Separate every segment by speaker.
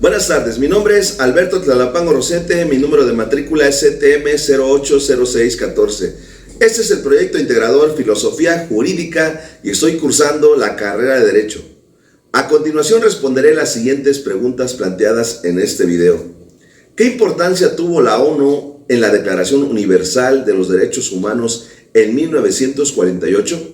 Speaker 1: Buenas tardes, mi nombre es Alberto Tlalapango Rosete, mi número de matrícula es CTM 080614. Este es el proyecto integrador Filosofía Jurídica y estoy cursando la carrera de Derecho. A continuación responderé las siguientes preguntas planteadas en este video. ¿Qué importancia tuvo la ONU en la Declaración Universal de los Derechos Humanos en 1948?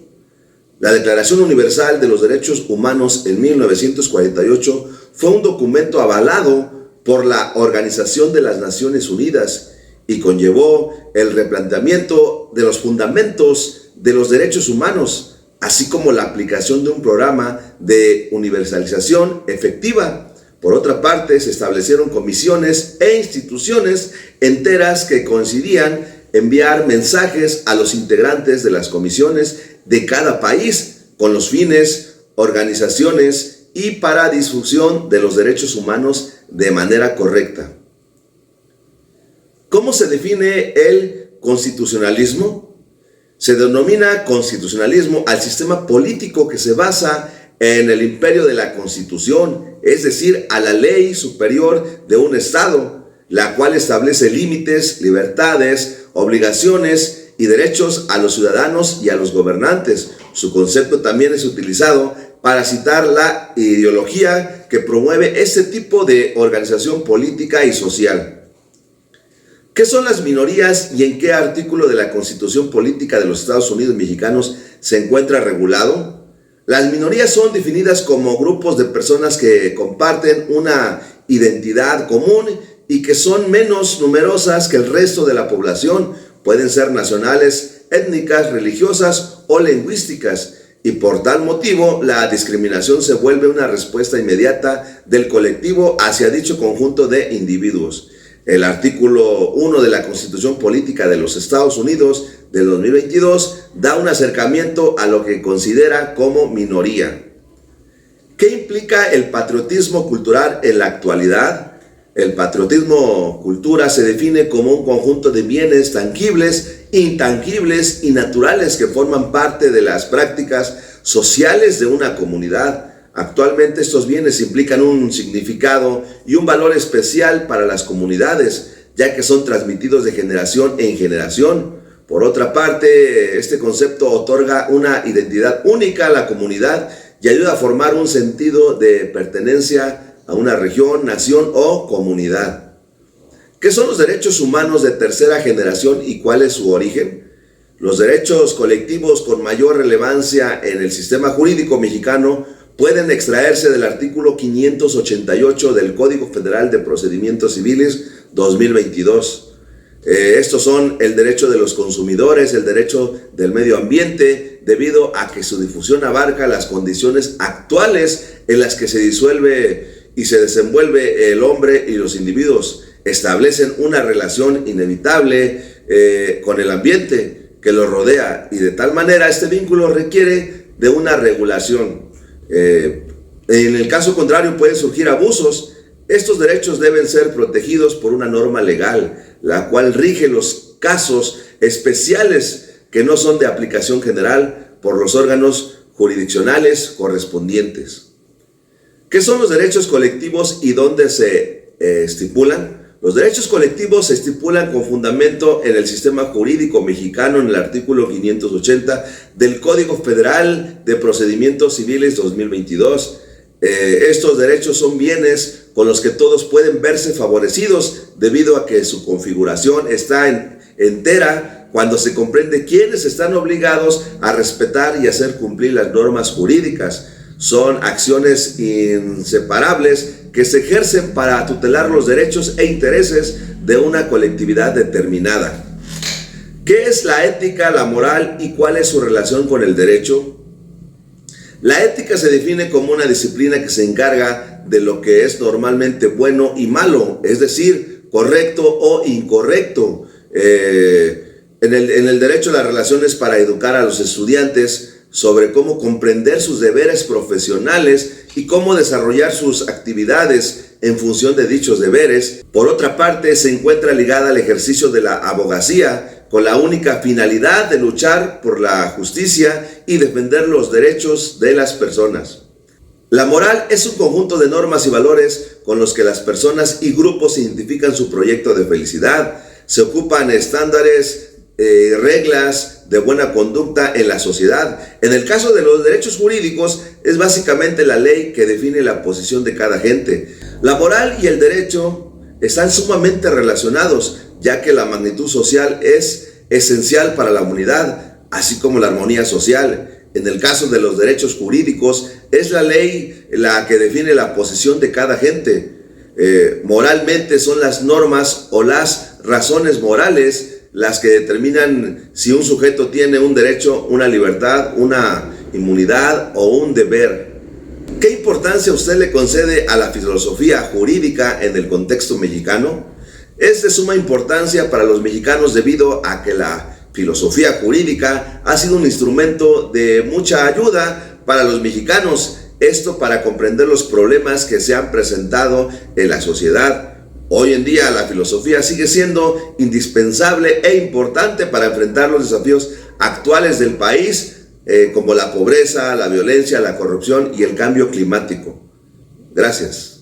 Speaker 1: La Declaración Universal de los Derechos Humanos en 1948 fue un documento avalado por la Organización de las Naciones Unidas y conllevó el replanteamiento de los fundamentos de los derechos humanos, así como la aplicación de un programa de universalización efectiva. Por otra parte, se establecieron comisiones e instituciones enteras que coincidían enviar mensajes a los integrantes de las comisiones de cada país con los fines, organizaciones y para difusión de los derechos humanos de manera correcta. ¿Cómo se define el constitucionalismo? Se denomina constitucionalismo al sistema político que se basa en el imperio de la Constitución, es decir, a la ley superior de un Estado, la cual establece límites, libertades, obligaciones y derechos a los ciudadanos y a los gobernantes. Su concepto también es utilizado para citar la ideología que promueve este tipo de organización política y social. ¿Qué son las minorías y en qué artículo de la Constitución Política de los Estados Unidos Mexicanos se encuentra regulado? Las minorías son definidas como grupos de personas que comparten una identidad común y que son menos numerosas que el resto de la población. Pueden ser nacionales, étnicas, religiosas o lingüísticas. Y por tal motivo, la discriminación se vuelve una respuesta inmediata del colectivo hacia dicho conjunto de individuos. El artículo 1 de la Constitución Política de los Estados Unidos del 2022 da un acercamiento a lo que considera como minoría. ¿Qué implica el patriotismo cultural en la actualidad? El patriotismo cultura se define como un conjunto de bienes tangibles, intangibles y naturales que forman parte de las prácticas sociales de una comunidad. Actualmente estos bienes implican un significado y un valor especial para las comunidades, ya que son transmitidos de generación en generación. Por otra parte, este concepto otorga una identidad única a la comunidad y ayuda a formar un sentido de pertenencia a una región, nación o comunidad. ¿Qué son los derechos humanos de tercera generación y cuál es su origen? Los derechos colectivos con mayor relevancia en el sistema jurídico mexicano pueden extraerse del artículo 588 del Código Federal de Procedimientos Civiles 2022. Estos son el derecho de los consumidores, el derecho del medio ambiente, debido a que su difusión abarca las condiciones actuales en las que se disuelve y se desenvuelve el hombre y los individuos. Establecen una relación inevitable con el ambiente que los rodea y de tal manera este vínculo requiere de una regulación. En el caso contrario pueden surgir abusos. Estos derechos deben ser protegidos por una norma legal, la cual rige los casos especiales que no son de aplicación general por los órganos jurisdiccionales correspondientes. ¿Qué son los derechos colectivos y dónde se estipulan? Los derechos colectivos se estipulan con fundamento en el sistema jurídico mexicano en el artículo 580 del Código Federal de Procedimientos Civiles 2022. Estos derechos son bienes con los que todos pueden verse favorecidos debido a que su configuración está entera cuando se comprende quiénes están obligados a respetar y hacer cumplir las normas jurídicas. Son acciones inseparables que se ejercen para tutelar los derechos e intereses de una colectividad determinada. ¿Qué es la ética, la moral y cuál es su relación con el derecho? La ética se define como una disciplina que se encarga de lo que es normalmente bueno y malo, es decir, correcto o incorrecto. En el derecho la relación es para educar a los estudiantes sobre cómo comprender sus deberes profesionales y cómo desarrollar sus actividades en función de dichos deberes. Por otra parte, se encuentra ligada al ejercicio de la abogacía con la única finalidad de luchar por la justicia y defender los derechos de las personas. La moral es un conjunto de normas y valores con los que las personas y grupos identifican su proyecto de felicidad. Se ocupan estándares, reglas de buena conducta en la sociedad. En el caso de los derechos jurídicos, es básicamente la ley que define la posición de cada agente. La moral y el derecho están sumamente relacionados, ya que la magnitud social es esencial para la humanidad, así como la armonía social. En el caso de los derechos jurídicos, es la ley la que define la posición de cada agente. Moralmente son las normas o las razones morales las que determinan si un sujeto tiene un derecho, una libertad, una inmunidad o un deber. ¿Qué importancia usted le concede a la filosofía jurídica en el contexto mexicano? Es de suma importancia para los mexicanos debido a que la filosofía jurídica ha sido un instrumento de mucha ayuda para los mexicanos, esto para comprender los problemas que se han presentado en la sociedad. Hoy en día la filosofía sigue siendo indispensable e importante para enfrentar los desafíos actuales del país, como la pobreza, la violencia, la corrupción y el cambio climático. Gracias.